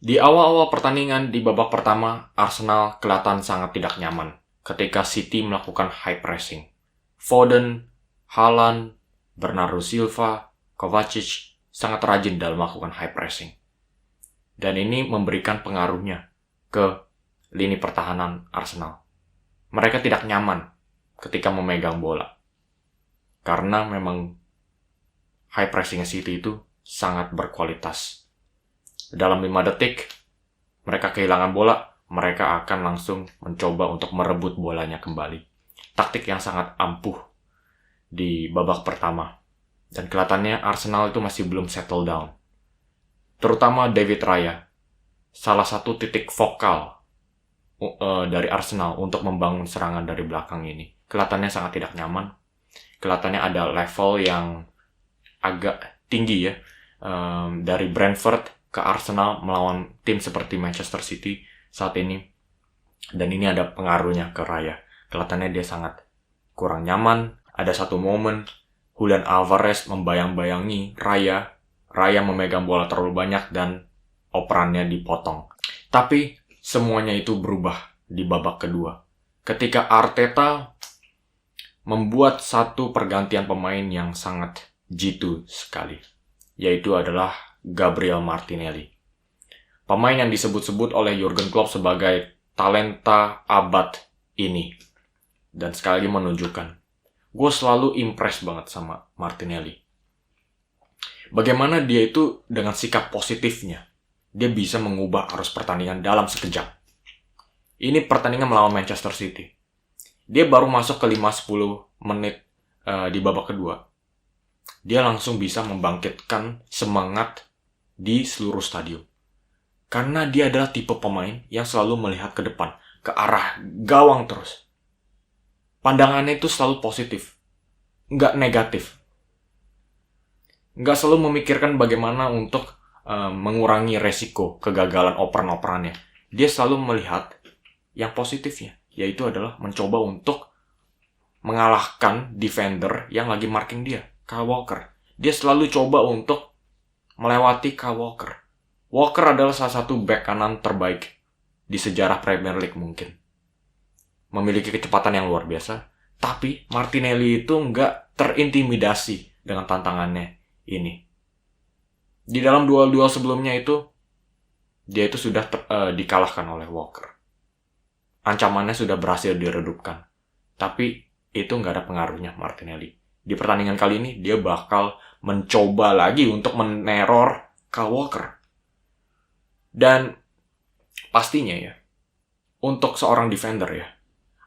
Di awal-awal pertandingan di babak pertama, Arsenal kelihatan sangat tidak nyaman ketika City melakukan high pressing. Foden, Haaland, Bernardo Silva, Kovacic sangat rajin dalam melakukan high pressing. Dan ini memberikan pengaruhnya ke lini pertahanan Arsenal. Mereka tidak nyaman ketika memegang bola. Karena memang high pressing City itu sangat berkualitas. Dalam 5 detik, mereka kehilangan bola, mereka akan langsung mencoba untuk merebut bolanya kembali. Taktik yang sangat ampuh di babak pertama. Dan kelihatannya Arsenal itu masih belum settle down. Terutama David Raya, salah satu titik vokal dari Arsenal untuk membangun serangan dari belakang ini. Kelihatannya sangat tidak nyaman. Kelihatannya ada level yang agak tinggi ya. Dari Brentford ke Arsenal melawan tim seperti Manchester City saat ini. Dan ini ada pengaruhnya ke Raya. Kelihatannya dia sangat kurang nyaman. Ada satu momen Julian Alvarez membayang-bayangi Raya. Raya memegang bola terlalu banyak dan operannya dipotong. Tapi semuanya itu berubah di babak kedua. Ketika Arteta membuat satu pergantian pemain yang sangat jitu sekali. Yaitu adalah Gabriel Martinelli. Pemain yang disebut-sebut oleh Jurgen Klopp sebagai talenta abad ini. Dan sekali lagi menunjukkan, gue selalu impress banget sama Martinelli. Bagaimana dia itu dengan sikap positifnya, dia bisa mengubah arus pertandingan dalam sekejap. Ini pertandingan melawan Manchester City. Dia baru masuk ke 5-10 menit di babak kedua. Dia langsung bisa membangkitkan semangat di seluruh stadion. Karena dia adalah tipe pemain yang selalu melihat ke depan, ke arah gawang terus. Pandangannya itu selalu positif, nggak negatif. Nggak selalu memikirkan bagaimana untuk mengurangi resiko kegagalan operan-operannya. Dia selalu melihat yang positifnya, yaitu adalah mencoba untuk mengalahkan defender yang lagi marking dia, Kyle Walker. Dia selalu coba untuk melewati Kyle Walker. Walker adalah salah satu back kanan terbaik di sejarah Premier League mungkin. Memiliki kecepatan yang luar biasa. Tapi Martinelli itu nggak terintimidasi dengan tantangannya ini. Di dalam duel-duel sebelumnya itu, dia itu sudah dikalahkan oleh Walker. Ancamannya sudah berhasil diredupkan. Tapi itu nggak ada pengaruhnya Martinelli. Di pertandingan kali ini, dia bakal mencoba lagi untuk meneror Kyle Walker. Dan pastinya ya, untuk seorang defender ya,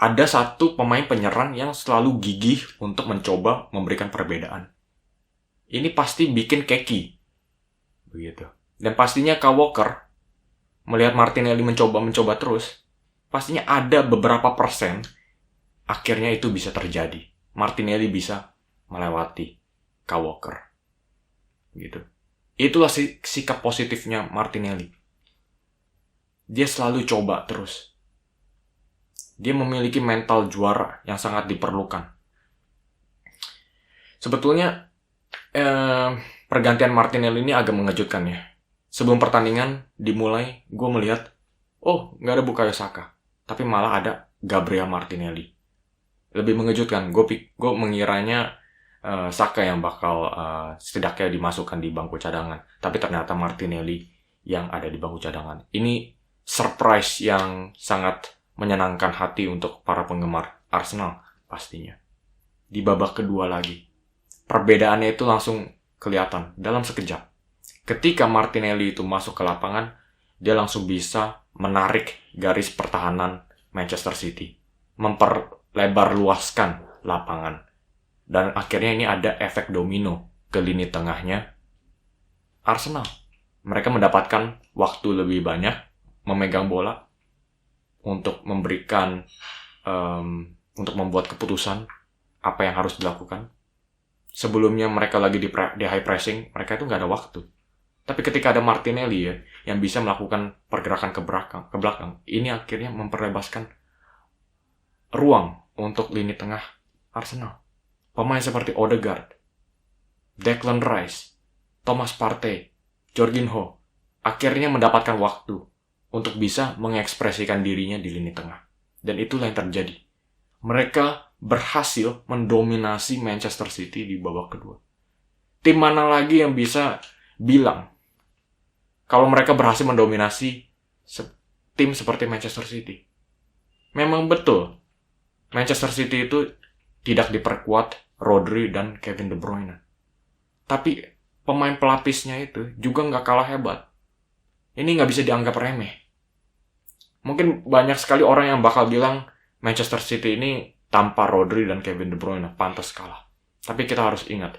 ada satu pemain penyerang yang selalu gigih untuk mencoba memberikan perbedaan. Ini pasti bikin keki. Begitu. Dan pastinya Kyle Walker melihat Martinelli mencoba terus, pastinya ada beberapa persen akhirnya itu bisa terjadi. Martinelli bisa melewati Kyle Walker. Gitu. Itulah sikap positifnya Martinelli. Dia selalu coba terus. Dia memiliki mental juara yang sangat diperlukan. Sebetulnya pergantian Martinelli ini agak mengejutkan ya. Sebelum pertandingan dimulai, gue melihat, nggak ada Bukayo Saka, tapi malah ada Gabriel Martinelli. Lebih mengejutkan, gue mengiranya Saka yang bakal setidaknya dimasukkan di bangku cadangan. Tapi ternyata Martinelli yang ada di bangku cadangan. Ini surprise yang sangat menyenangkan hati untuk para penggemar Arsenal pastinya. Di babak kedua lagi. Perbedaannya itu langsung kelihatan dalam sekejap. Ketika Martinelli itu masuk ke lapangan, dia langsung bisa menarik garis pertahanan Manchester City. Memperlebar luaskan lapangan. Dan akhirnya ini ada efek domino ke lini tengahnya Arsenal. Mereka mendapatkan waktu lebih banyak memegang bola untuk memberikan untuk membuat keputusan apa yang harus dilakukan. Sebelumnya mereka lagi di high pressing, mereka itu nggak ada waktu. Tapi ketika ada Martinelli ya, yang bisa melakukan pergerakan ke belakang, ini akhirnya memperlebarkan ruang untuk lini tengah Arsenal. Pemain seperti Odegaard, Declan Rice, Thomas Partey, Jorginho, akhirnya mendapatkan waktu untuk bisa mengekspresikan dirinya di lini tengah. Dan itulah yang terjadi. Mereka berhasil mendominasi Manchester City di babak kedua. Tim mana lagi yang bisa bilang kalau mereka berhasil mendominasi tim seperti Manchester City? Memang betul, Manchester City itu tidak diperkuat Rodri dan Kevin De Bruyne. Tapi pemain pelapisnya itu juga nggak kalah hebat. Ini nggak bisa dianggap remeh. Mungkin banyak sekali orang yang bakal bilang Manchester City ini tanpa Rodri dan Kevin De Bruyne pantas kalah. Tapi kita harus ingat,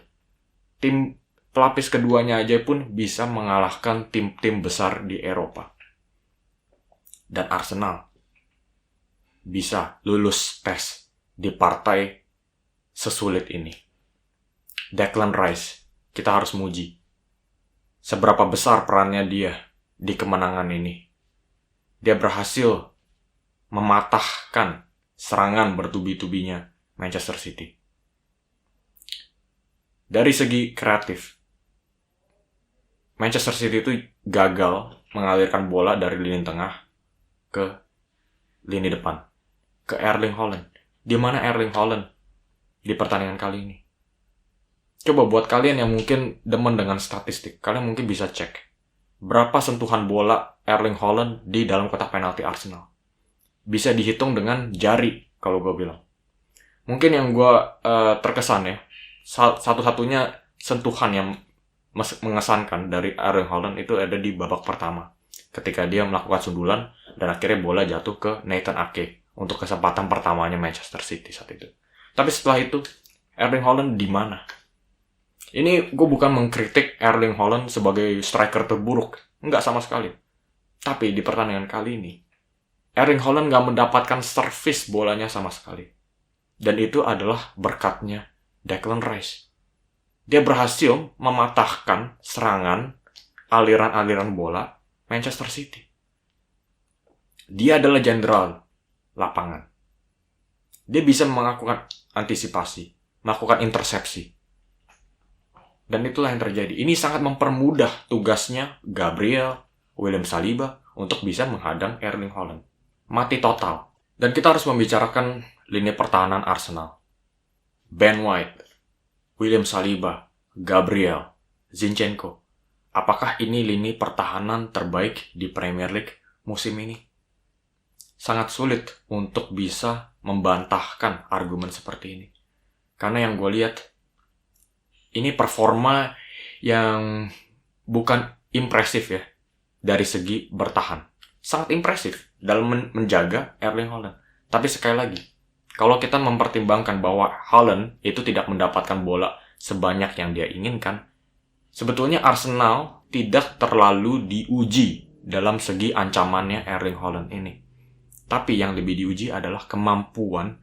tim pelapis keduanya aja pun bisa mengalahkan tim-tim besar di Eropa. Dan Arsenal bisa lulus tes di partai sesulit ini. Declan Rice, kita harus muji. Seberapa besar perannya dia di kemenangan ini. Dia berhasil mematahkan serangan bertubi-tubinya Manchester City. Dari segi kreatif, Manchester City itu gagal mengalirkan bola dari lini tengah ke lini depan, ke Erling Haaland. Di mana Erling Haaland di pertandingan kali ini? Coba buat kalian yang mungkin demen dengan statistik, kalian mungkin bisa cek berapa sentuhan bola Erling Haaland di dalam kotak penalti Arsenal. Bisa dihitung dengan jari kalau gue bilang. Mungkin yang gue terkesan ya, satu-satunya sentuhan yang mengesankan dari Erling Haaland itu ada di babak pertama, ketika dia melakukan sundulan dan akhirnya bola jatuh ke Nathan Ake untuk kesempatan pertamanya Manchester City saat itu. Tapi setelah itu, Erling Haaland di mana? Ini gue bukan mengkritik Erling Haaland sebagai striker terburuk. Enggak sama sekali. Tapi di pertandingan kali ini, Erling Haaland gak mendapatkan servis bolanya sama sekali. Dan itu adalah berkatnya Declan Rice. Dia berhasil mematahkan serangan aliran-aliran bola Manchester City. Dia adalah jenderal lapangan. Dia bisa melakukan antisipasi, melakukan intersepsi. Dan itulah yang terjadi. Ini sangat mempermudah tugasnya Gabriel, William Saliba untuk bisa menghadang Erling Haaland. Mati total. Dan kita harus membicarakan lini pertahanan Arsenal. Ben White, William Saliba, Gabriel, Zinchenko. Apakah ini lini pertahanan terbaik di Premier League musim ini? Sangat sulit untuk bisa membantahkan argumen seperti ini. Karena yang gue lihat, ini performa yang bukan impresif ya, dari segi bertahan. Sangat impresif dalam menjaga Erling Haaland. Tapi sekali lagi, kalau kita mempertimbangkan bahwa Haaland itu tidak mendapatkan bola sebanyak yang dia inginkan, sebetulnya Arsenal tidak terlalu diuji dalam segi ancamannya Erling Haaland ini. Tapi yang lebih diuji adalah kemampuan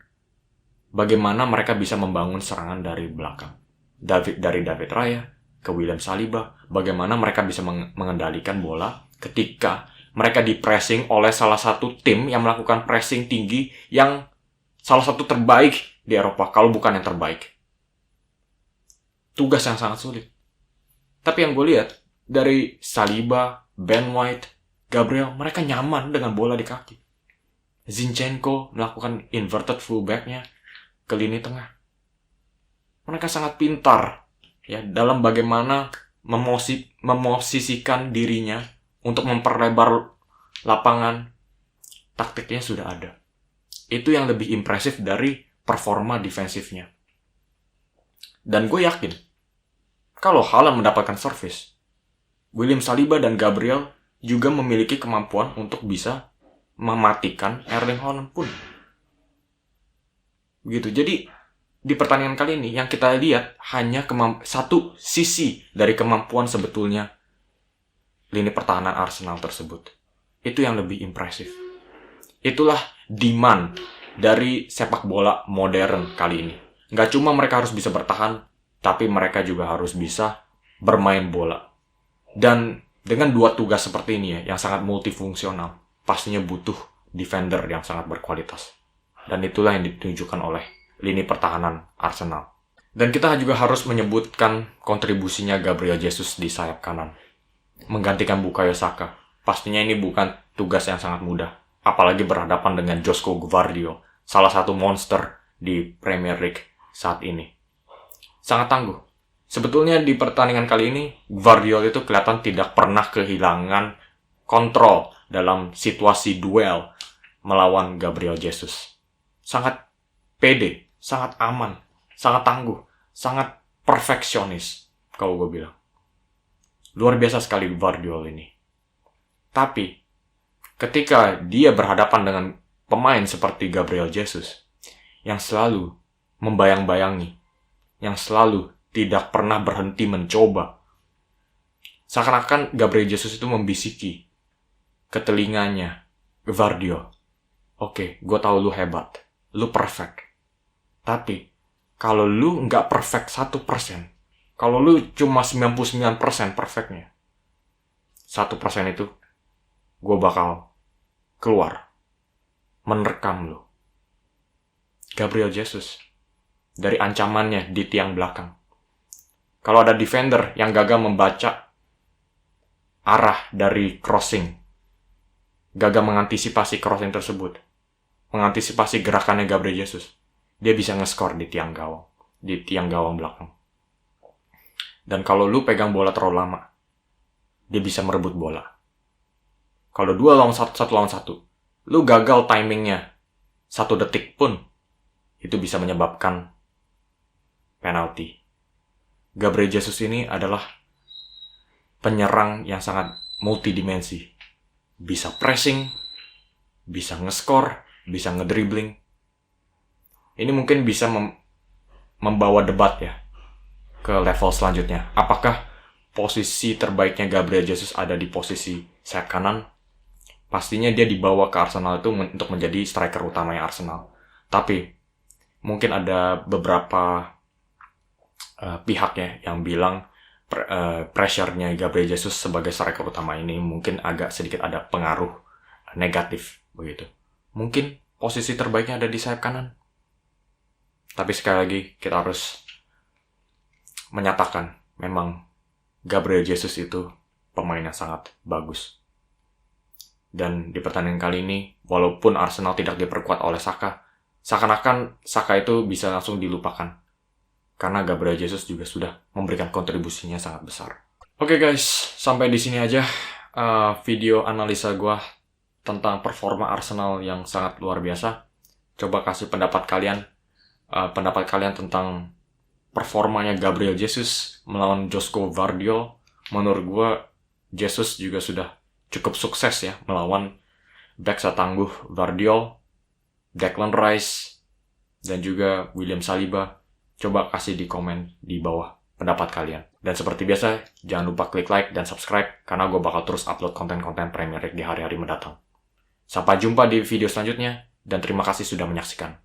bagaimana mereka bisa membangun serangan dari belakang. Dari David Raya ke William Saliba, bagaimana mereka bisa mengendalikan bola ketika mereka di-pressing oleh salah satu tim yang melakukan pressing tinggi yang salah satu terbaik di Eropa, kalau bukan yang terbaik. Tugas yang sangat sulit. Tapi yang gue lihat, dari Saliba, Ben White, Gabriel, mereka nyaman dengan bola di kaki. Zinchenko melakukan inverted fullback-nya ke lini tengah. Mereka sangat pintar ya dalam bagaimana memosisikan dirinya untuk memperlebar lapangan. Taktiknya sudah ada. Itu yang lebih impresif dari performa defensifnya. Dan gue yakin, kalau Haaland mendapatkan servis, William Saliba dan Gabriel juga memiliki kemampuan untuk bisa mematikan Erling Haaland pun. Begitu. Jadi, di pertandingan kali ini, yang kita lihat hanya satu sisi dari kemampuan sebetulnya lini pertahanan Arsenal tersebut. Itu yang lebih impresif. Itulah demand dari sepak bola modern kali ini. Nggak cuma mereka harus bisa bertahan, tapi mereka juga harus bisa bermain bola. Dan dengan dua tugas seperti ini ya, yang sangat multifungsional, pastinya butuh defender yang sangat berkualitas. Dan itulah yang ditunjukkan oleh lini pertahanan Arsenal. Dan kita juga harus menyebutkan kontribusinya Gabriel Jesus di sayap kanan. menggantikan Bukayo Saka. Pastinya ini bukan tugas yang sangat mudah. Apalagi berhadapan dengan Josko Gvardiol, salah satu monster di Premier League saat ini. Sangat tangguh. Sebetulnya di pertandingan kali ini, Gvardiol itu kelihatan tidak pernah kehilangan kontrol dalam situasi duel melawan Gabriel Jesus. Sangat pede, sangat aman, sangat tangguh, sangat perfeksionis, kalau gue bilang. Luar biasa sekali Gvardiol ini. Tapi, ketika dia berhadapan dengan pemain seperti Gabriel Jesus, yang selalu membayang-bayangi, yang selalu tidak pernah berhenti mencoba, seakan-akan Gabriel Jesus itu membisiki ke telinganya Gvardiol, oke, gue tahu lu hebat, lu perfect. Tapi, kalau lu nggak perfect 1%, kalau lu cuma 99% perfectnya, 1% itu, gue bakal keluar, menerkam lu. Gabriel Jesus, dari ancamannya di tiang belakang. Kalau ada defender yang gagal membaca arah dari crossing, gagal mengantisipasi crossing tersebut, mengantisipasi gerakannya Gabriel Jesus, dia bisa nge-score di tiang gawang belakang. Dan kalau lu pegang bola terlalu lama, dia bisa merebut bola. Kalau 2 lawan 1 lawan 1, lu gagal timingnya 1 detik pun, itu bisa menyebabkan penalti. Gabriel Jesus ini adalah penyerang yang sangat multidimensi. Bisa pressing, bisa nge-score, bisa ngedribbling. Ini mungkin bisa membawa debat ya ke level selanjutnya. Apakah posisi terbaiknya Gabriel Jesus ada di posisi sayap kanan? Pastinya dia dibawa ke Arsenal itu untuk menjadi striker utamanya Arsenal. Tapi mungkin ada beberapa pihak ya yang bilang pressure-nya Gabriel Jesus sebagai striker utama ini mungkin agak sedikit ada pengaruh negatif begitu. Mungkin posisi terbaiknya ada di sayap kanan. Tapi sekali lagi kita harus menyatakan memang Gabriel Jesus itu pemain yang sangat bagus. Dan di pertandingan kali ini, walaupun Arsenal tidak diperkuat oleh Saka, seakan-akan Saka itu bisa langsung dilupakan. Karena Gabriel Jesus juga sudah memberikan kontribusinya sangat besar. Oke guys, sampai di sini aja video analisa gue tentang performa Arsenal yang sangat luar biasa. Coba kasih pendapat kalian tentang performanya Gabriel Jesus melawan Josko Gvardiol. Menurut gue, Jesus juga sudah cukup sukses ya melawan bek setangguh Gvardiol, Declan Rice, dan juga William Saliba. Coba kasih di komen di bawah pendapat kalian. Dan seperti biasa, jangan lupa klik like dan subscribe karena gue bakal terus upload konten-konten Premier League di hari-hari mendatang. Sampai jumpa di video selanjutnya dan terima kasih sudah menyaksikan.